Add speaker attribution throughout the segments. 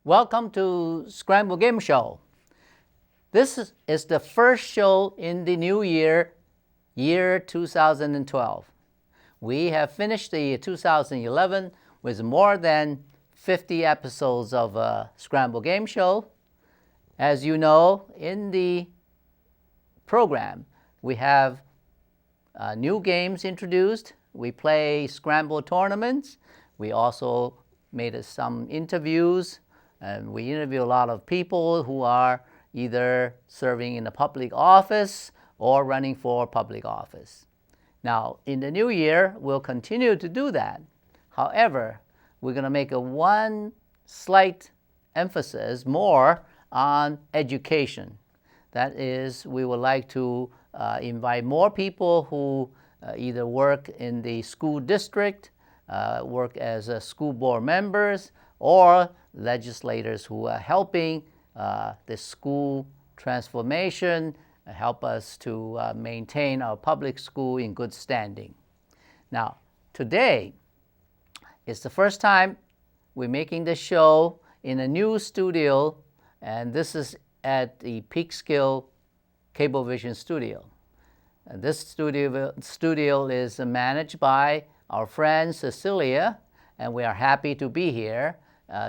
Speaker 1: Welcome to Scramble Game Show. This is the first show in the new year, year 2012. We have finished the year 2011 with more than 50 episodes of Scramble Game Show. As you know, in the program, we have new games introduced. We play Scramble tournaments. We also made some interviews. And we interview a lot of people who are either serving in a public office or running for public office. Now, in the new year, we'll continue to do that. However, we're going to make one slight emphasis more on education. That is, we would like to invite more people who either work in the school district, work as school board members, or legislators who are helping the school transformation, help us to maintain our public school in good standing. Now, today is the first time we're making this show in a new studio, and this is at the Peekskill Cablevision studio. This studio is managed by our friend Cecilia, and we are happy to be here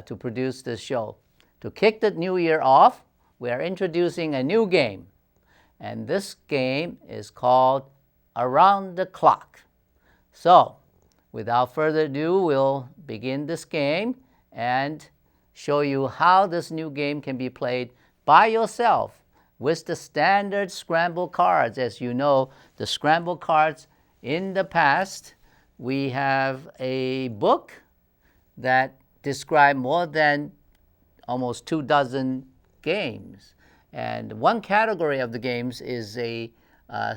Speaker 1: to produce this show. To kick the new year off, we are introducing a new game. And this game is called Around the Clock. So, without further ado, we'll begin this game and show you how this new game can be played by yourself with the standard Scramble cards. As you know, the Scramble cards in the past, we have a book that describes more than almost 24 games. And one category of the games is a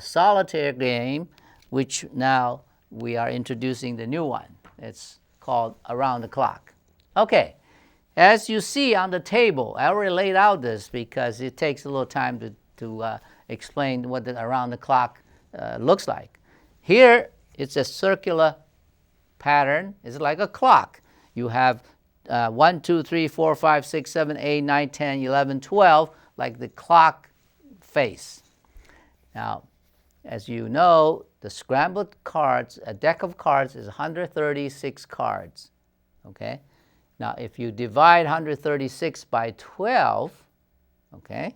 Speaker 1: solitaire game, which now we are introducing the new one. It's called Around the Clock. Okay, as you see on the table, I already laid out this because it takes a little time to explain what the Around the Clock looks like. Here, it's a circular pattern. It's like a clock. You have 1, 2, 3, 4, 5, 6, 7, 8, 9, 10, 11, 12, like the clock face. Now, as you know, the scrambled cards, a deck of cards is 136 cards. Okay? Now, if you divide 136 by 12, okay,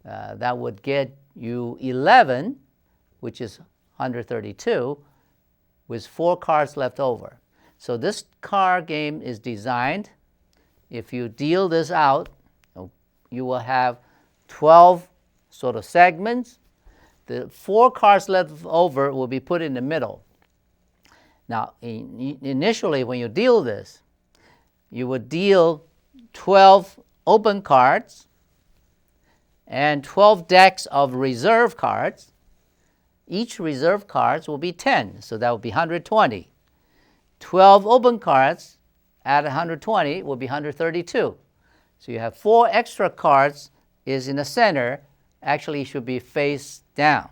Speaker 1: that would get you 11, which is 132, with 4 cards left over. So this card game is designed, if you deal this out, you will have 12 sort of segments. The 4 cards left over will be put in the middle. Now, initially when you deal this, you would deal 12 open cards and 12 decks of reserve cards. Each reserve cards will be 10, so that would be 120. 12 open cards at 120 will be 132. So you have 4 extra cards is in the center, actually should be face down.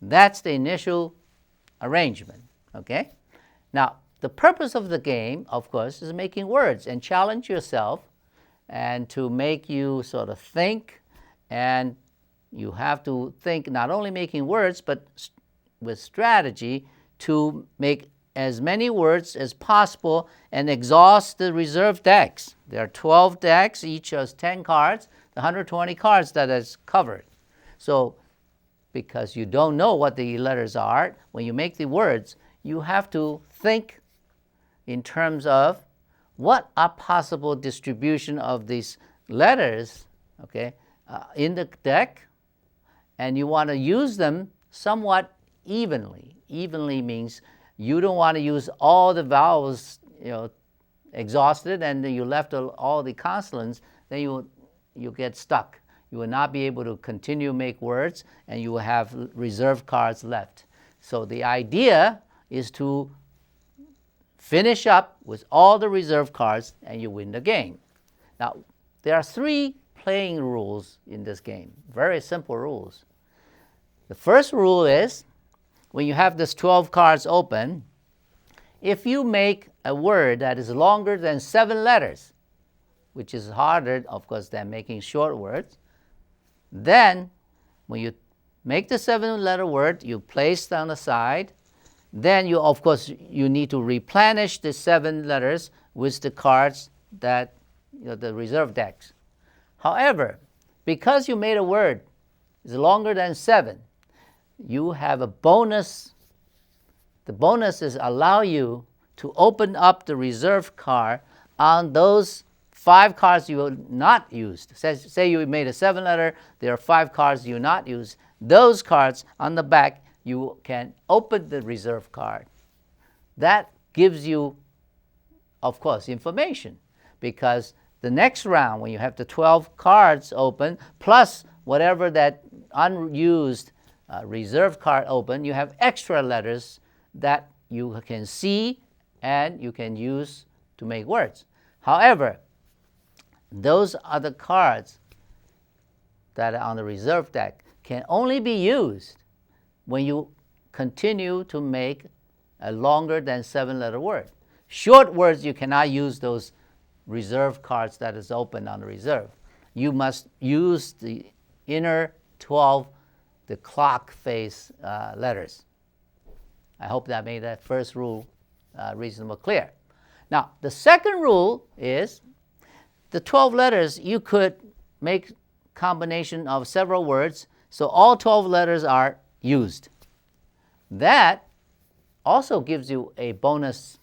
Speaker 1: That's the initial arrangement, okay? Now, the purpose of the game, of course, is making words and challenge yourself and to make you sort of think, and you have to think not only making words, but with strategy to make as many words as possible and exhaust the reserve decks. There are 12 decks, each has 10 cards, the 120 cards that is covered. So because you don't know what the letters are, when you make the words, you have to think in terms of what are possible distribution of these letters, okay, in the deck, and you want to use them somewhat evenly. Evenly means you don't want to use all the vowels, exhausted, and then you left all the consonants, then you get stuck. You will not be able to continue make words, and you will have reserve cards left. So the idea is to finish up with all the reserve cards, and you win the game. Now, there are 3 playing rules in this game, very simple rules. The first rule is, when you have this 12 cards open, if you make a word that is longer than 7 letters, which is harder, of course, than making short words, then when you make the 7-letter word, you place it on the side. Then you, of course, you need to replenish the 7 letters with the cards that, the reserve decks. However, because you made a word is longer than 7, you have a bonus. The bonuses allow you to open up the reserve card on those 5 cards you will not use. Say you made a 7-letter, there are 5 cards you not use. Those cards on the back, you can open the reserve card. That gives you, of course, information, because the next round, when you have the 12 cards open, plus whatever that unused reserve card open, you have extra letters that you can see and you can use to make words. However, those other cards that are on the reserve deck can only be used when you continue to make a longer than 7-letter word. Short words, you cannot use those reserve cards that is open on the reserve. You must use the inner 12, the clock face letters. I hope that made that first rule reasonably clear. Now, the second rule is the 12 letters, you could make combination of several words, so all 12 letters are used. That also gives you a bonus.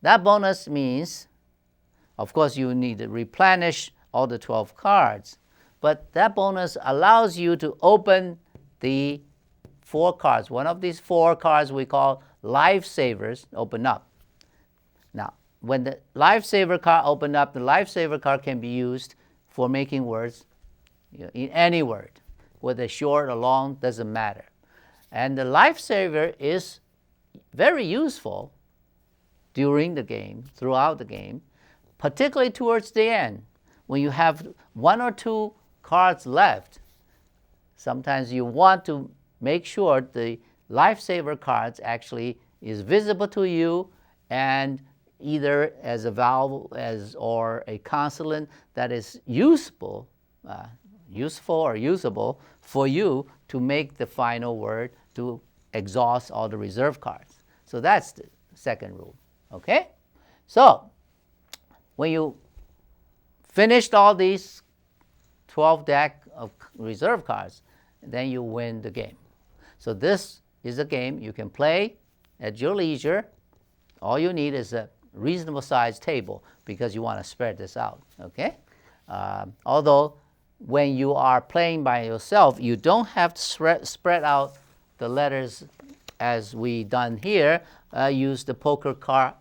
Speaker 1: That bonus means, of course, you need to replenish all the 12 cards, but that bonus allows you to open the 4 cards. One of these 4 cards we call lifesavers open up. Now, when the lifesaver card open up, the lifesaver card can be used for making words, in any word, whether short or long, doesn't matter. And the lifesaver is very useful during the game, throughout the game, particularly towards the end. When you have 1 or 2 cards left, sometimes you want to make sure the lifesaver cards actually is visible to you, and either as a vowel or a consonant that is useful or usable for you to make the final word to exhaust all the reserve cards. So that's the second rule. Okay? So when you finished all these 12 deck of reserve cards, then you win the game. So this is a game you can play at your leisure. All you need is a reasonable sized table because you want to spread this out. Okay? Although when you are playing by yourself, you don't have to spread out the letters as we done here. Use the poker card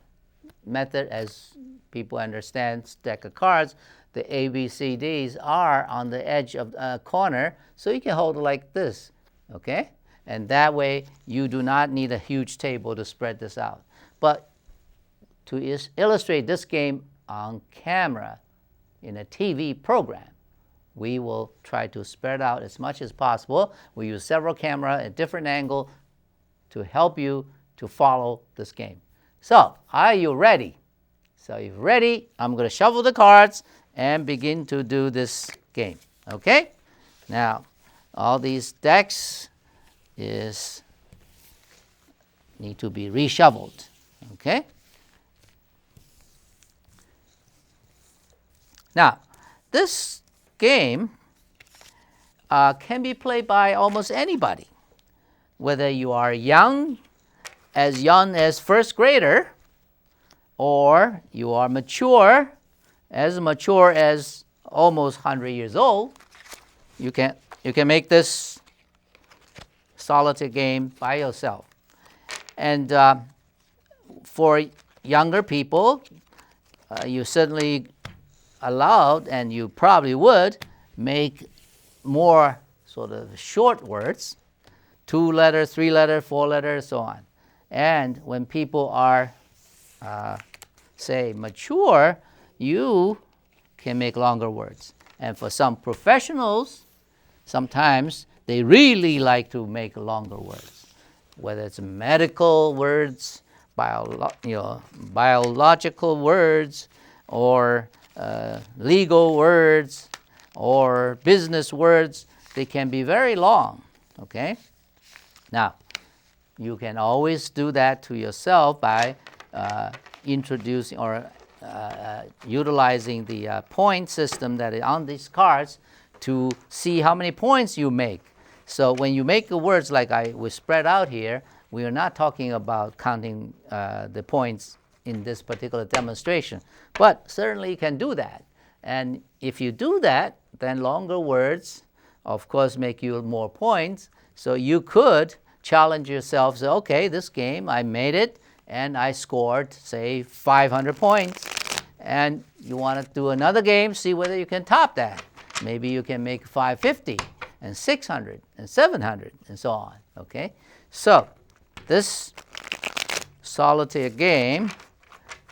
Speaker 1: method, as people understand deck of cards. The A, B, C, D's are on the edge of a corner, so you can hold it like this, okay? And that way, you do not need a huge table to spread this out. But to illustrate this game on camera in a TV program, we will try to spread out as much as possible. We use several cameras at different angles to help you to follow this game. So, are you ready? So, if you're ready, I'm going to shuffle the cards and begin to do this game. Okay? Now, all these decks need to be reshuffled. Okay? Now, this game can be played by almost anybody, whether you are young as first grader, or you are mature as almost 100 years old. You can make this solitaire game by yourself. And for younger people, you certainly allowed, and you probably would, make more sort of short words, 2 letters, 3 letters, 4 letters, so on. And when people are, say, mature, you can make longer words. And for some professionals, sometimes they really like to make longer words, whether it's medical words, biological words, or legal words, or business words. They can be very long. Okay? Now, you can always do that to yourself by introducing or utilizing the point system that is on these cards to see how many points you make. So when you make the words like we spread out here, we are not talking about counting the points in this particular demonstration, but certainly you can do that. And if you do that, then longer words, of course, make you more points. So you could challenge yourself, say, okay, this game, I made it, and I scored, say, 500 points. And you want to do another game, see whether you can top that. Maybe you can make 550, and 600, and 700, and so on. Okay? So this solitaire game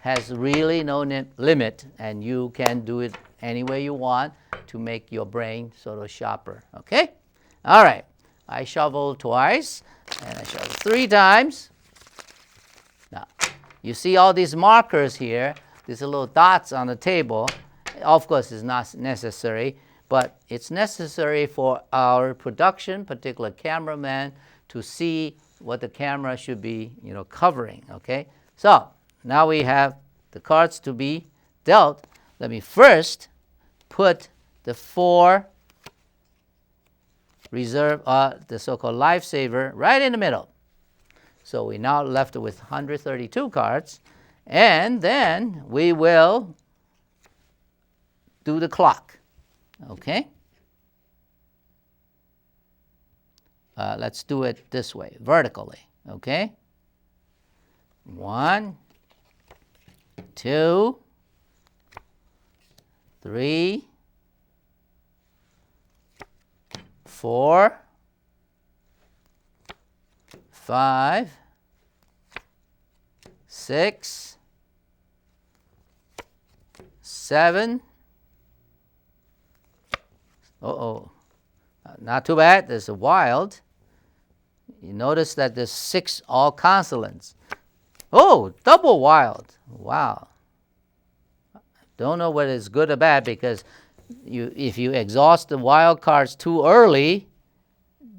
Speaker 1: has really no limit, and you can do it any way you want to make your brain sort of sharper. Okay? All right. I shuffled twice, and I shuffled 3 times. Now, you see all these markers here, these little dots on the table. Of course, it's not necessary, but it's necessary for our production, particular cameraman, to see what the camera should be, covering. Okay? So now we have the cards to be dealt. Let me first put the 4 reserve, the so-called lifesaver, right in the middle. So we now left with 132 cards, and then we will do the clock. Okay? Let's do it this way, vertically. Okay? 1, 2, 3, 4, 5, 6, 7. Not too bad. There's a wild. You notice that there's 6 all consonants. Oh, double wild. Wow. Don't know whether it's good or bad, because if you exhaust the wild cards too early,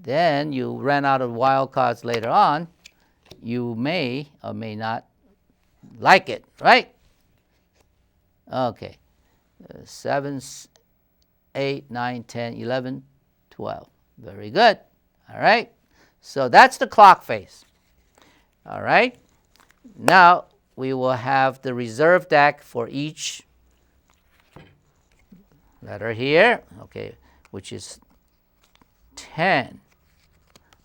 Speaker 1: then you ran out of wild cards later on. You may or may not like it, right? Okay. 7, 8, 9, 10, 11, 12. Very good. All right. So that's the clock face. All right. Now we will have the reserve deck for each letter here, okay, which is 10.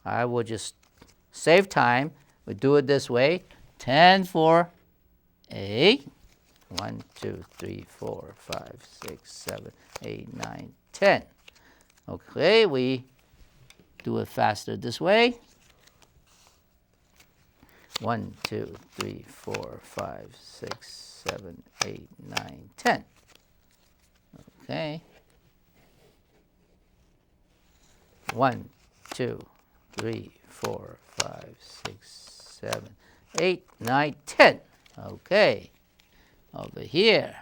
Speaker 1: I will just save time. We do it this way. 10 for A. 1, 2, 3, 4, 5, 6, 7, 8, 9, 10. Okay, we do it faster this way. 1, 2, 3, 4, 5, 6, 7, 8, 9, 10. Okay. 1, 2, 3, 4, 5, 6, 7, 8, 9, 10. Okay, over here.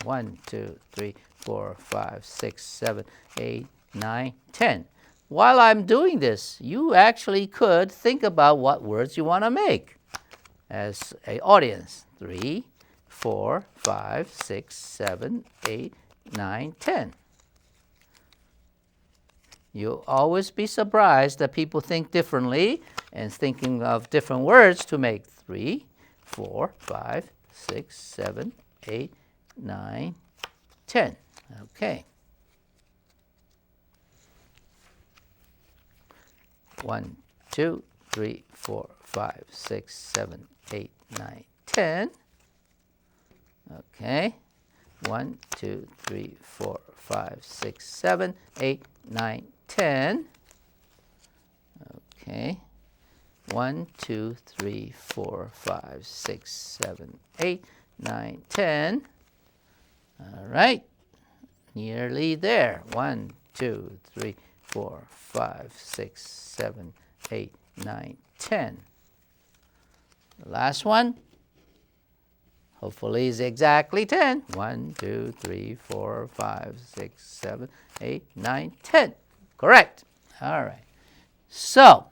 Speaker 1: 1, 2, 3, 4, 5, 6, 7, 8, 9, 10. While I'm doing this, you actually could think about what words you want to make as an audience. 3, 4, 5, 6, 7, 8, 9, 10. You'll always be surprised that people think differently and thinking of different words to make 3, 4, 5, 6, 7, 8, 9, 10. Okay. 1, 2, 3, 4, 5, 6, 7, 8, 9, 10. Okay. 1, 2, 3, 4, 5, 6, 7, 8, 9, 10. Okay. 1, 2, 3, 4, 5, 6, 7, 8, 9, 10. All right. Nearly there. 1, 2, 3, 4, 5, 6, 7, 8, 9, 10. The last one. Hopefully is exactly 10. 1, 2, 3, 4, 5, 6, 7, 8, 9, 10. Correct. All right. So,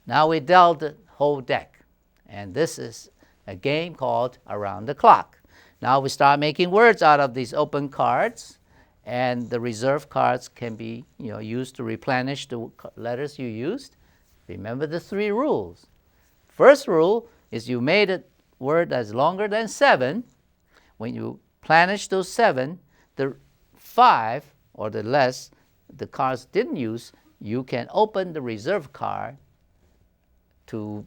Speaker 1: now we dealt the whole deck. And this is a game called Around the Clock. Now we start making words out of these open cards. And the reserve cards can be used to replenish the letters you used. Remember the 3 rules. First rule is you made a word that's longer than 7. When you plenish those 7, the 5 or the less the cards didn't use, you can open the reserve card to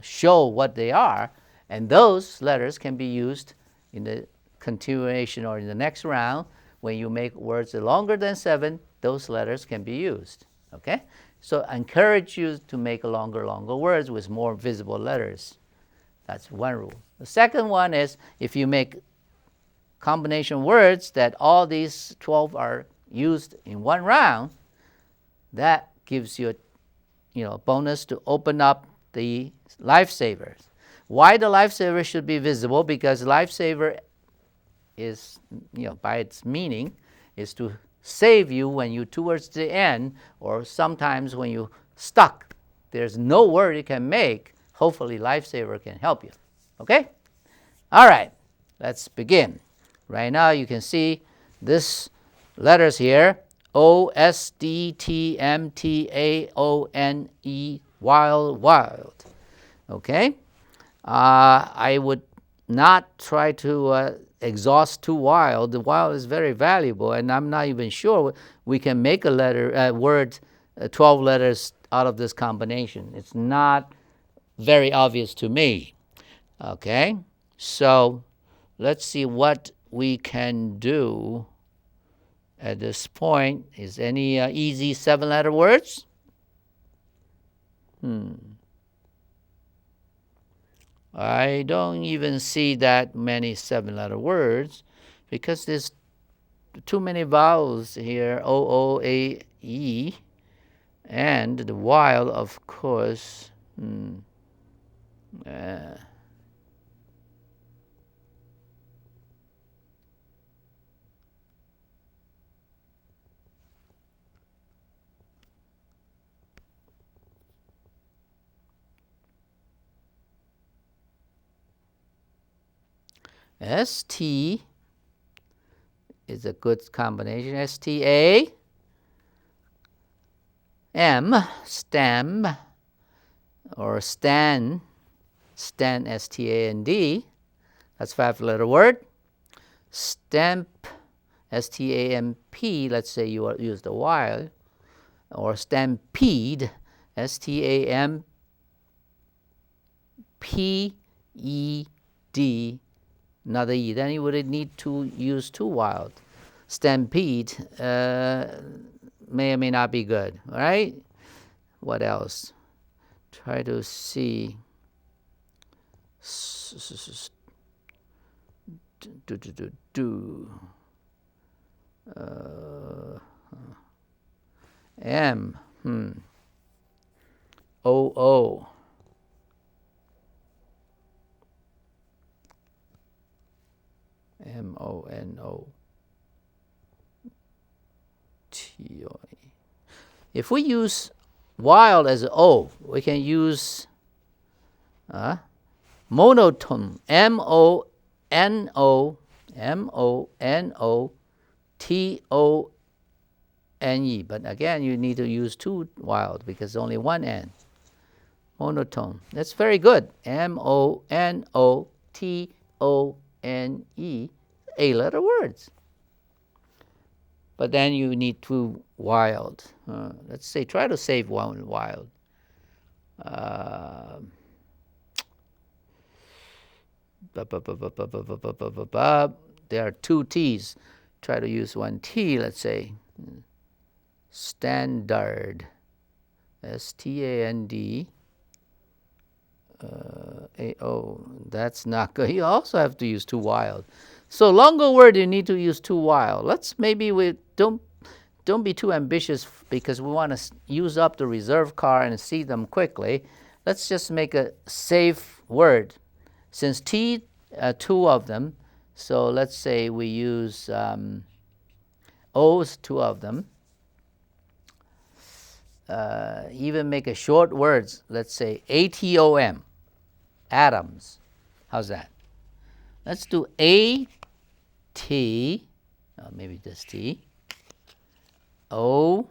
Speaker 1: show what they are, and those letters can be used in the continuation or in the next round. When you make words longer than 7, those letters can be used. Okay? So I encourage you to make longer words with more visible letters. That's one rule. The second one is if you make combination words that all these 12 are used in one round, that gives you a bonus to open up the lifesavers. Why the lifesaver should be visible? Because lifesaver is, by its meaning, is to save you when you towards the end, or sometimes when you stuck. There's no word you can make. Hopefully, lifesaver can help you. Okay? All right. Let's begin. Right now, you can see this letters here: O, S, D, T, M, T, A, O, N, E, wild. Okay? I would not try to exhaust too wild. The wild is very valuable, and I'm not even sure we can make a word 12 letters out of this combination. It's not very obvious to me. Okay, so let's see what we can do at this point. Is any easy 7-letter words? I don't even see that many 7-letter words because there's too many vowels here. O, O, A, E, and the wild, of course. ST is a good combination. STA, M, stem, or stan, STAND. That's 5-letter word. Stamp, STAMP. Let's say you use the wild, or stampede, STAMPED. Another E. Then you would need to use 2 wild. Stampede may or may not be good. All right? What else? Try to see. M. O. M-O-N-O-T-O-E. If we use wild as O, we can use monotone, M-O-N-O-T-O-N-E. But again, you need to use two wild because only one N. Monotone. That's very good. M-O-N-O-T-O-N-E. 8-letter words. But then you need two wild. Let's say, try to save one wild. There are two T's. Try to use one T, let's say. Standard. S-T-A-N-D. A-O. That's not good. You also have to use two wild. So longer word, you need to use two wild. Maybe we don't be too ambitious because we want to use up the reserve card and see them quickly. Let's just make a safe word. Since T, two of them, so let's say we use O's, two of them. Even make a short words. Let's say A-T-O-M, atoms. How's that? Let's do A-T, maybe this T, O-M,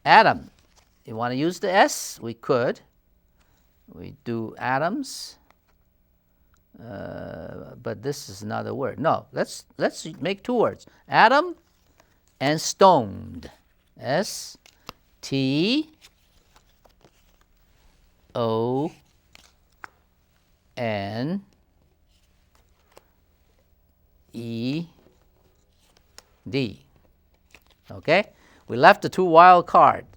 Speaker 1: atom. You want to use the S? We could. We do atoms. But this is another word. No, let's make two words. Atom and stoned. S-T-O-N-E-D. Okay? We left the two wild card.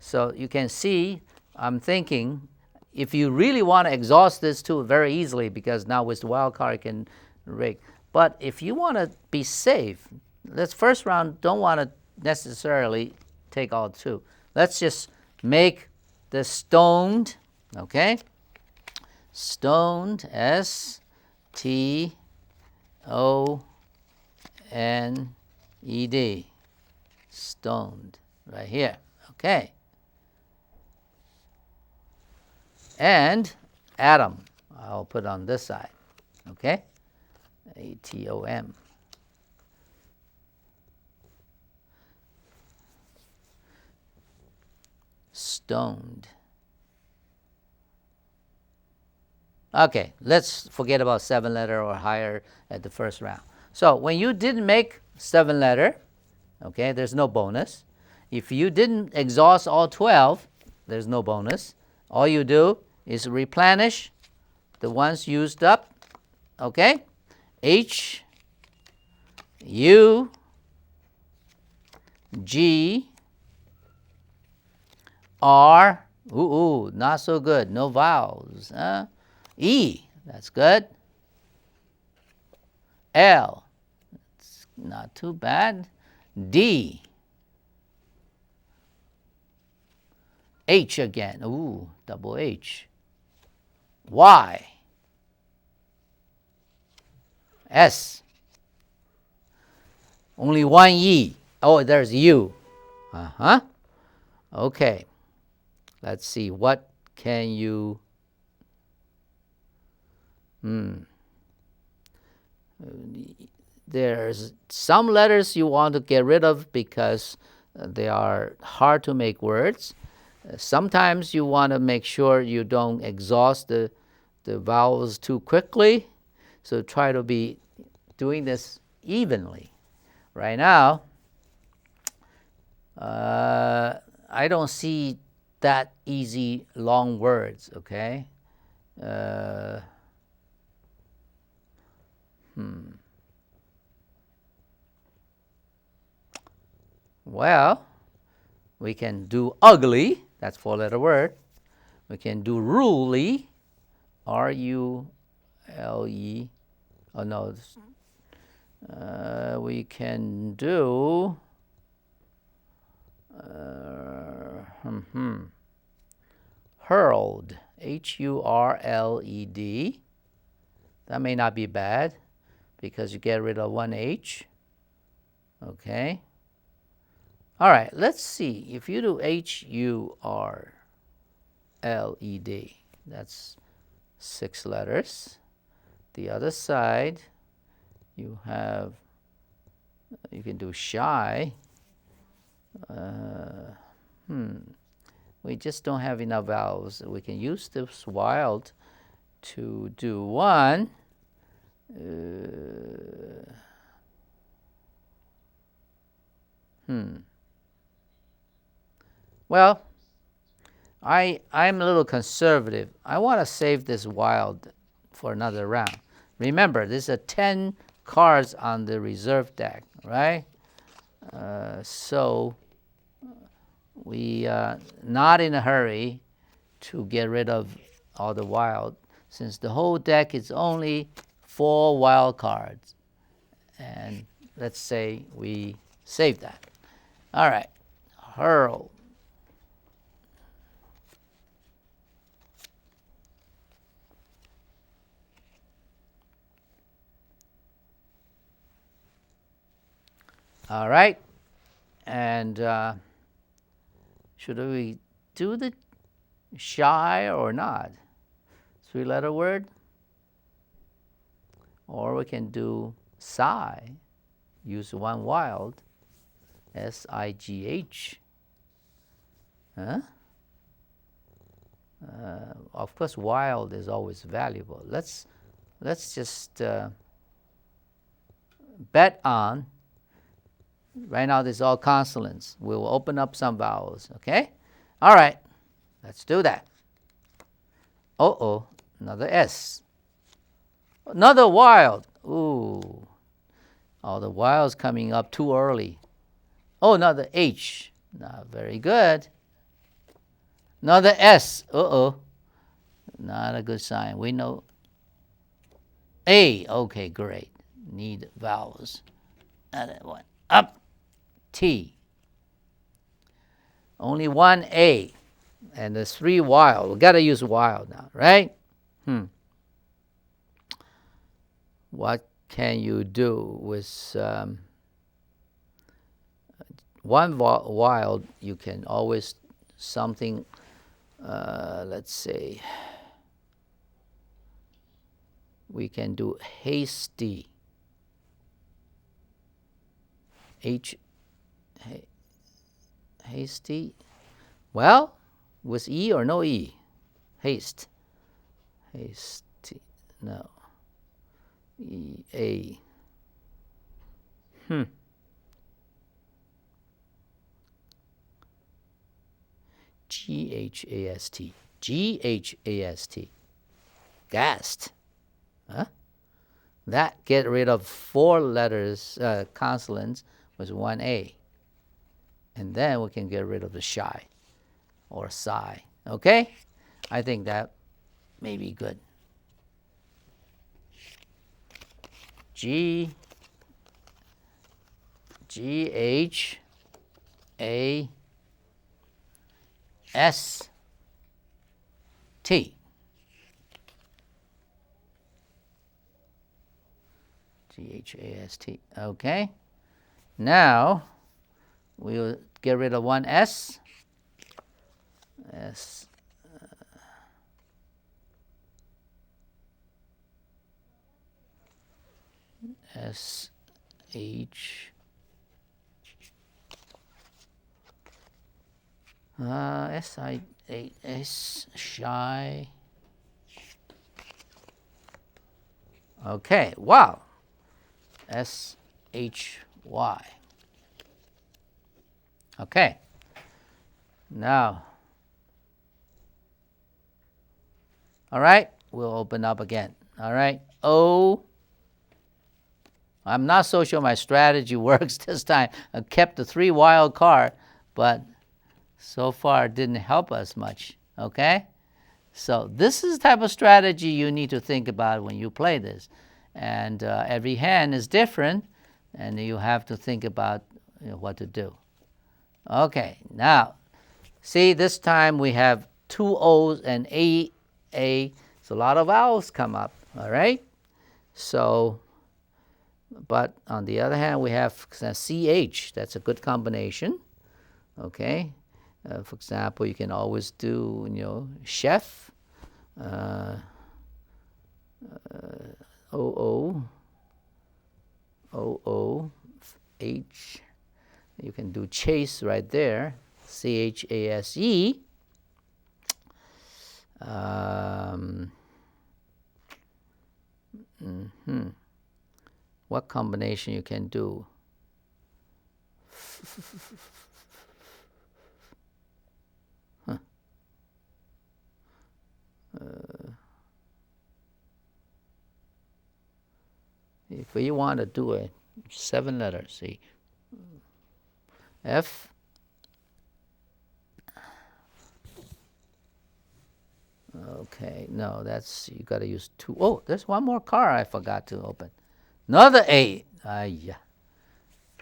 Speaker 1: So you can see, I'm thinking, if you really want to exhaust this too very easily, because now with the wild card you can rig. But if you want to be safe, this first round don't want to necessarily take all two. Let's just make the stoned, okay? Stoned, S-T-O-N-E-D, stoned, right here, okay? And atom, I'll put on this side, okay? A-T-O-M. Stoned. Okay, let's forget about 7-letter or higher at the first round. So when you didn't make 7-letter, okay, there's no bonus. If you didn't exhaust all 12, there's no bonus. All you do is replenish the ones used up, okay? H, U, G, R, not so good, no vowels. E, that's good. L, it's not too bad. D, H again, double H. Y, S, only one E. Oh, there's U. Okay, let's see, what can you, there's some letters you want to get rid of because they are hard to make words. Sometimes you want to make sure you don't exhaust the vowels too quickly. So try to be doing this evenly. Right now, I don't see that easy long words, okay? Well, we can do ugly. That's 4-letter word. We can do ruly, R-U-L-E. Oh, no. We can do hurled, H-U-R-L-E-D. That may not be bad because you get rid of one H. Okay. All right, let's see. If you do H-U-R-L-E-D, that's 6 letters. The other side, you can do shy. We just don't have enough vowels. We can use this wild to do one. Well, I'm a little conservative. I want to save this wild for another round. Remember, there's 10 cards on the reserve deck, right? So we are not in a hurry to get rid of all the wild, since the whole deck is only 4 wild cards. And let's say we save that. All right, hurl. All right, and should we do the shy or not? 3-letter word? Or we can do sigh, use one wild, S-I-G-H. Huh? Of course, wild is always valuable. Let's just bet on. Right now, this is all consonants. We will open up some vowels, okay? All right, let's do that. Uh-oh, another S. Another wild. Ooh, all the wilds coming up too early. Oh, another H. Not very good. Another S. Uh-oh, not a good sign. We know. A, okay, great. Need vowels. Another one. Up. T. Only one A, and there's 3 wild. We got to use wild now, right? What can you do with one wild? You can always something. Let's say we can do hasty. Hasty. Well, with E or no E? Haste. Hasty. No. E, A. G-H-A-S-T. G-H-A-S-T. Gassed. Huh? That get rid of 4 letters, consonants with 1 A. And then we can get rid of the shy or sigh. Okay? I think that may be good. G H A S T. G-H-A-S-T. Okay. Now we'll get rid of 1 S. S. S H S I A S shy. Okay, wow. S H Y. Okay. Now, all right, we'll open up again. All right, O. I'm not so sure my strategy works this time. I kept the 3 wild card, but so far it didn't help us much, okay? So this is the type of strategy you need to think about when you play this. And every hand is different, and you have to think about what to do. Okay, now, see, this time we have two O's and A. So a lot of vowels come up, all right? So, but on the other hand, we have CH. That's a good combination, okay? For example, you can always do, chef, H. You can do chase right there, CHASE. What combination you can do? If you want to do a 7 letters, see, F, okay, no, that's, you got to use 2. Oh, there's one more card I forgot to open. Another A. Yeah.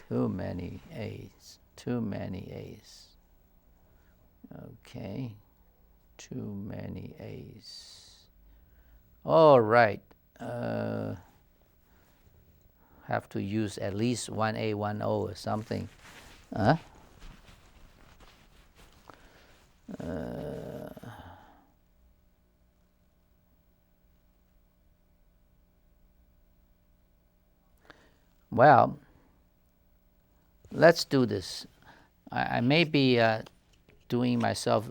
Speaker 1: Too many A's. Too many A's. Okay. Too many A's. All right. Have to use at least 1 A, 1 O or something. Well, let's do this. I may be doing myself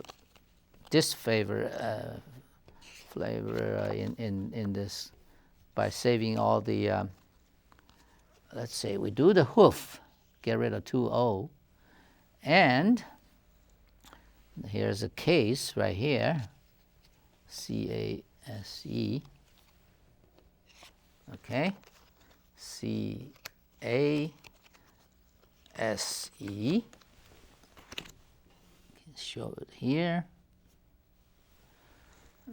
Speaker 1: disfavor in this by saving all the, let's say we do the hoof, get rid of 2 O, and here's a case right here, CASE, okay, CASE, show it here.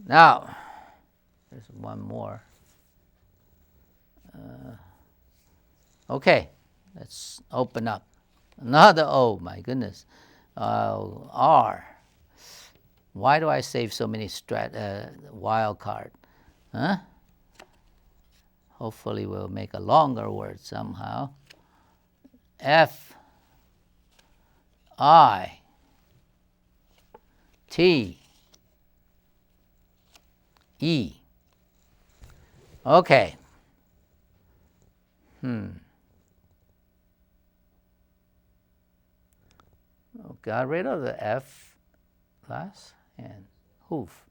Speaker 1: Now, there's one more. Okay, let's open up. Another O, my goodness. R. Why do I save so many wild card? Huh? Hopefully we'll make a longer word somehow. F. I. T. E. Okay. Got rid of the F last and hoof.